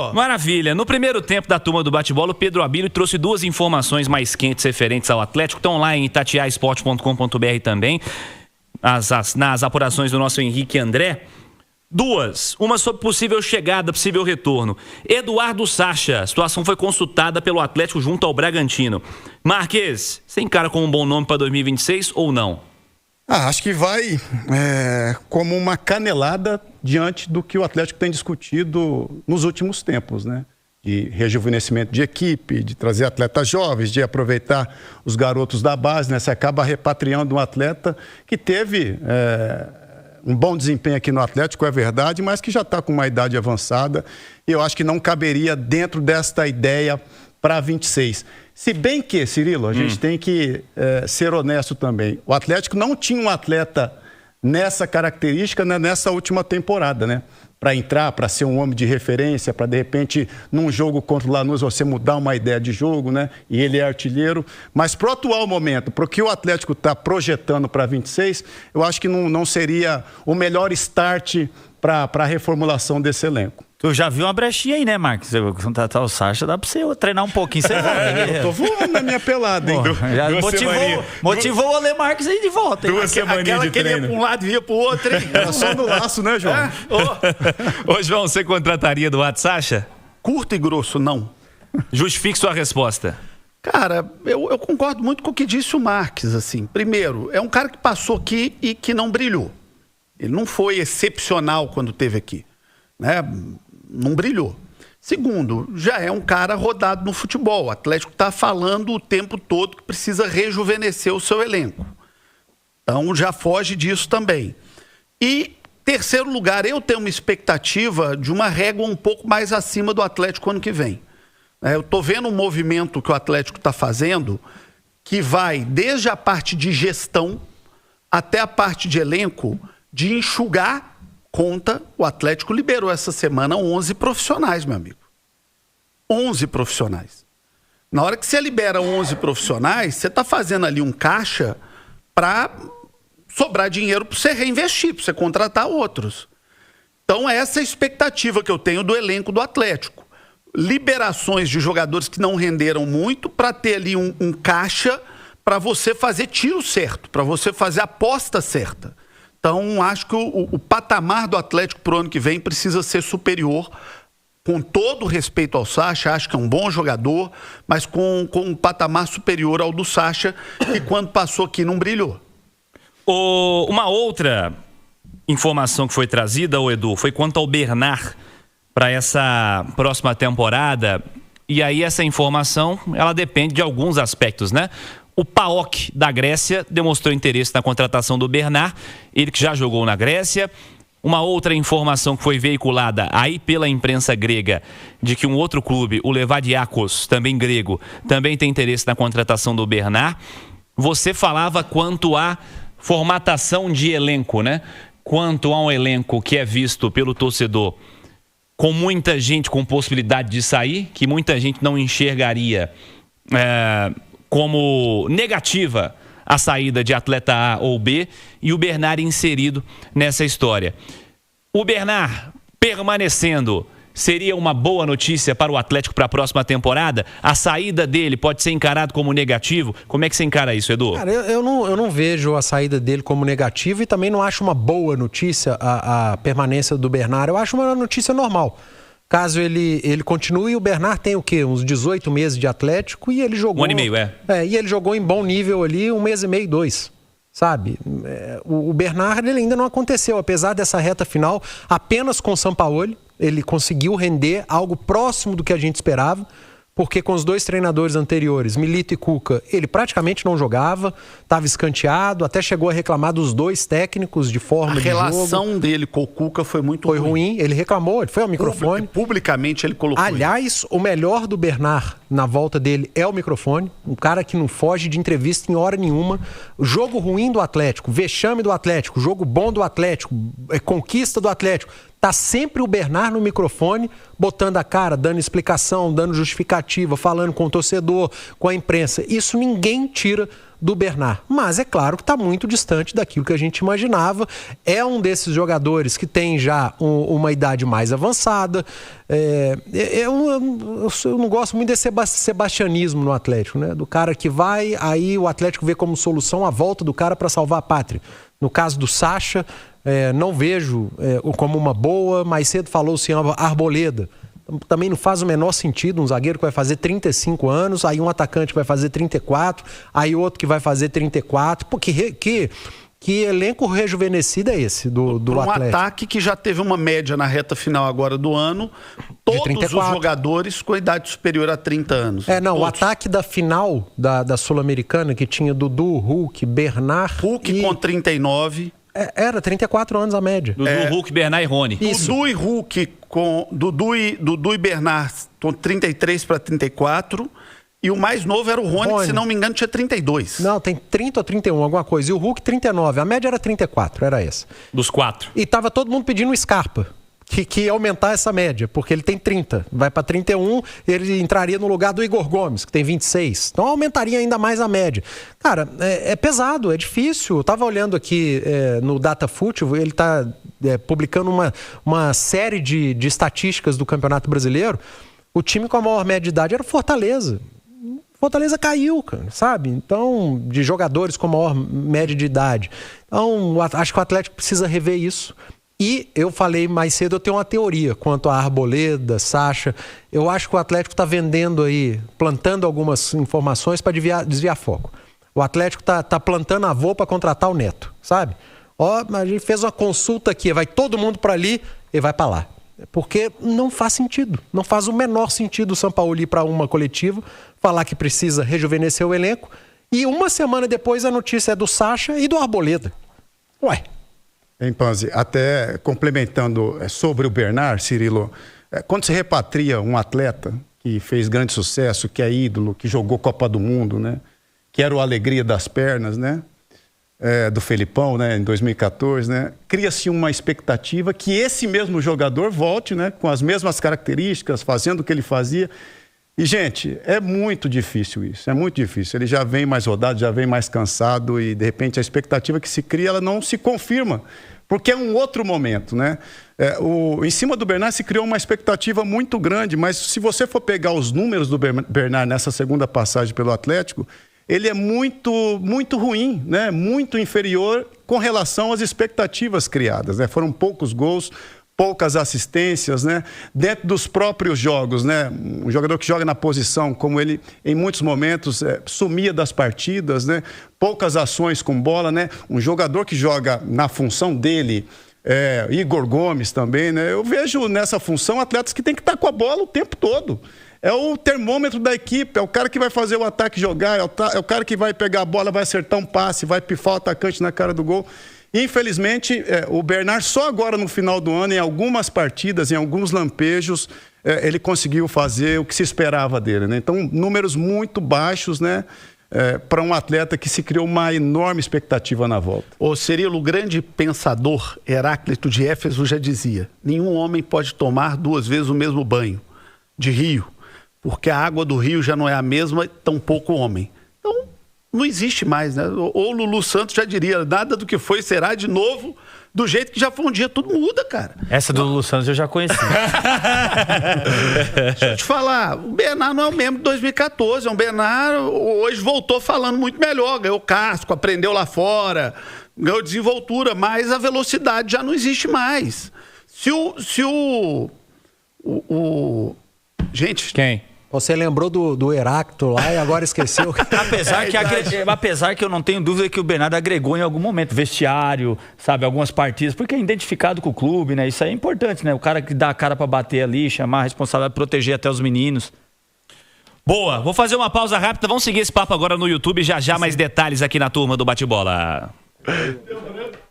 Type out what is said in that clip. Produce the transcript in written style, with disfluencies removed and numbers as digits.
Edu? Maravilha. No primeiro tempo da turma do bate-bola, o Pedro Abílio trouxe 2 informações mais quentes referentes ao Atlético. Estão lá em itatiaesporte.com.br também, nas apurações do nosso Henrique André. 2. Uma sobre possível chegada, possível retorno. Eduardo Sacha. A situação foi consultada pelo Atlético junto ao Bragantino. Marques, você encara como um bom nome para 2026 ou não? Acho que vai como uma canelada diante do que o Atlético tem discutido nos últimos tempos, né? De rejuvenescimento de equipe, de trazer atletas jovens, de aproveitar os garotos da base, né? Você acaba repatriando um atleta que teve um bom desempenho aqui no Atlético, é verdade, mas que já está com uma idade avançada. E eu acho que não caberia dentro desta ideia para 26. Se bem que, Cirilo, a gente tem que ser honesto também. O Atlético não tinha um atleta nessa característica, né, nessa última temporada, né? Para entrar, para ser um homem de referência, para de repente, num jogo contra o Lanús, você mudar uma ideia de jogo, né? E ele é artilheiro. Mas para o atual momento, para o que o Atlético está projetando para 26, eu acho que não seria o melhor start para a reformulação desse elenco. Tu já viu uma brechinha aí, né, Marcos? Contratar o Sacha, dá pra você treinar um pouquinho, você volta. Eu tô voando na minha pelada, hein? Já motivou o Ale Marques aí de volta, hein? 2 semaninhas de treino. Aquela que ele ia pra um lado e ia pro outro, hein? Era só no laço, né, João? Ô, João, você contrataria Eduardo Sacha? Curto e grosso, não. Justifique sua resposta. Cara, eu concordo muito com o que disse o Marques, assim. Primeiro, é um cara que passou aqui e que não brilhou. Ele não foi excepcional quando esteve aqui, né? Não brilhou. Segundo, já é um cara rodado no futebol. O Atlético está falando o tempo todo que precisa rejuvenescer o seu elenco. Então já foge disso também. E, terceiro lugar, eu tenho uma expectativa de uma régua um pouco mais acima do Atlético ano que vem. Eu estou vendo um movimento que o Atlético está fazendo que vai desde a parte de gestão até a parte de elenco, de enxugar conta. O Atlético liberou essa semana 11 profissionais, meu amigo. 11 profissionais. Na hora que você libera 11 profissionais, você está fazendo ali um caixa para sobrar dinheiro para você reinvestir, para você contratar outros. Então, essa é a expectativa que eu tenho do elenco do Atlético. Liberações de jogadores que não renderam muito para ter ali um caixa para você fazer tiro certo, para você fazer a aposta certa. Então, acho que o patamar do Atlético para o ano que vem precisa ser superior, com todo o respeito ao Sacha. Acho que é um bom jogador, mas com um patamar superior ao do Sacha, que quando passou aqui não brilhou. Uma outra informação que foi trazida, Edu, foi quanto ao Bernard para essa próxima temporada. E aí essa informação, ela depende de alguns aspectos, né? O PAOK da Grécia demonstrou interesse na contratação do Bernard, ele que já jogou na Grécia. Uma outra informação que foi veiculada aí pela imprensa grega, de que um outro clube, o Levadiakos, também grego, também tem interesse na contratação do Bernard. Você falava quanto à formatação de elenco, né? Quanto a um elenco que é visto pelo torcedor com muita gente com possibilidade de sair, que muita gente não enxergaria como negativa a saída de atleta A ou B, e o Bernard inserido nessa história. O Bernard permanecendo seria uma boa notícia para o Atlético para a próxima temporada? A saída dele pode ser encarado como negativo? Como é que você encara isso, Edu? Cara, eu não vejo a saída dele como negativa e também não acho uma boa notícia a permanência do Bernard. Eu acho uma notícia normal. Caso ele continue, o Bernard tem o quê? Uns 18 meses de Atlético e ele jogou... 1 ano e meio, e ele jogou em bom nível ali 1 mês e meio, 2. Sabe? O Bernard, ele ainda não aconteceu. Apesar dessa reta final, apenas com o Sampaoli, ele conseguiu render algo próximo do que a gente esperava. Porque com os 2 treinadores anteriores, Milito e Cuca, ele praticamente não jogava, estava escanteado, até chegou a reclamar dos 2 técnicos de forma de jogo. A relação dele com o Cuca foi muito ruim. Ele reclamou, ele foi ao microfone. Publicamente ele colocou. Aliás, o melhor do Bernard na volta dele é o microfone. Um cara que não foge de entrevista em hora nenhuma. Jogo ruim do Atlético, vexame do Atlético, jogo bom do Atlético, conquista do Atlético. Tá sempre o Bernard no microfone, botando a cara, dando explicação, dando justificativa, falando com o torcedor, com a imprensa. Isso ninguém tira do Bernard. Mas é claro que está muito distante daquilo que a gente imaginava. É um desses jogadores que tem já uma idade mais avançada. Eu não gosto muito desse sebastianismo no Atlético, né? Do cara que vai, aí o Atlético vê como solução a volta do cara para salvar a pátria. No caso do Sacha, não vejo como uma boa. Mais cedo falou-se em Arboleda. Também não faz o menor sentido um zagueiro que vai fazer 35 anos, aí um atacante que vai fazer 34, aí outro que vai fazer 34. Pô, que elenco rejuvenescido é esse do Atlético? Um ataque que já teve uma média na reta final agora do ano, todos os jogadores com idade superior a 30 anos. O ataque da final da Sul-Americana, que tinha Dudu, Hulk, Bernard... Hulk com 39... Era 34 anos a média. Dudu, Hulk, Bernard e Rony. Isso. Dudu e Hulk Dudu e Bernard com 33 para 34. E o mais novo era o Rony, que se não me engano tinha 32. Não, tem 30 ou 31, alguma coisa. E o Hulk 39. A média era 34, era essa. Dos 4. E tava todo mundo pedindo o Scarpa. Que ia aumentar essa média, porque ele tem 30, vai para 31, ele entraria no lugar do Igor Gomes, que tem 26. Então aumentaria ainda mais a média. Cara, é pesado, é difícil. Eu tava olhando aqui no Datafut, ele tá publicando uma série de estatísticas do Campeonato Brasileiro. O time com a maior média de idade era o Fortaleza. Fortaleza caiu, cara, sabe? Então, de jogadores com maior média de idade. Então, acho que o Atlético precisa rever isso. E eu falei mais cedo, eu tenho uma teoria quanto a Arboleda, Sacha. Eu acho que o Atlético está vendendo aí, plantando algumas informações para desviar foco. O Atlético tá plantando avô para contratar o Neto, sabe? A gente fez uma consulta aqui, vai todo mundo para ali e vai para lá. Porque não faz sentido, não faz o menor sentido o Sampaoli ir para uma coletiva, falar que precisa rejuvenescer o elenco, e uma semana depois a notícia é do Sacha e do Arboleda. Ué... Em Panzi, até complementando sobre o Bernard, Cirilo, quando se repatria um atleta que fez grande sucesso, que é ídolo, que jogou Copa do Mundo, né? Que era o alegria das pernas, né? Do Felipão, né? Em 2014, né? Cria-se uma expectativa que esse mesmo jogador volte, né? Com as mesmas características, fazendo o que ele fazia. E, gente, é muito difícil isso, é muito difícil. Ele já vem mais rodado, já vem mais cansado e, de repente, a expectativa que se cria, ela não se confirma, porque é um outro momento, né? Em cima do Bernard se criou uma expectativa muito grande, mas se você for pegar os números do Bernard nessa segunda passagem pelo Atlético, ele é muito, muito ruim, né? Muito inferior com relação às expectativas criadas, né? Foram poucos gols, poucas assistências, né? Dentro dos próprios jogos, né? Um jogador que joga na posição, como ele, em muitos momentos, sumia das partidas, né? Poucas ações com bola, né? Um jogador que joga na função dele, Igor Gomes também, né? Eu vejo nessa função atletas que tem que estar com a bola o tempo todo. É o termômetro da equipe, é o cara que vai fazer o ataque jogar, é o cara que vai pegar a bola, vai acertar um passe, vai pifar o atacante na cara do gol. Infelizmente, o Bernard só agora no final do ano, em algumas partidas, em alguns lampejos, ele conseguiu fazer o que se esperava dele, né? Então, números muito baixos, né? Para um atleta que se criou uma enorme expectativa na volta. O Cirilo, o grande pensador Heráclito de Éfeso já dizia: nenhum homem pode tomar 2 vezes o mesmo banho de rio, porque a água do rio já não é a mesma, tampouco o homem. Então, não existe mais, né? Ou Lulu Santos já diria: nada do que foi será de novo, do jeito que já foi um dia, tudo muda, cara. Essa do Lulu Santos eu já conheci. Deixa eu te falar, o Bernard não é o mesmo de 2014, o Bernard hoje voltou falando muito melhor, ganhou casco, aprendeu lá fora, ganhou desenvoltura, mas a velocidade já não existe mais. Gente... Quem? Você lembrou do Heráclito lá e agora esqueceu. Apesar que eu não tenho dúvida que o Bernardo agregou em algum momento, vestiário, sabe, algumas partidas, porque é identificado com o clube, né? Isso aí é importante, né? O cara que dá a cara pra bater ali, chamar a responsabilidade, proteger até os meninos. Boa, vou fazer uma pausa rápida, vamos seguir esse papo agora no YouTube, já mais detalhes aqui na turma do Bate-Bola.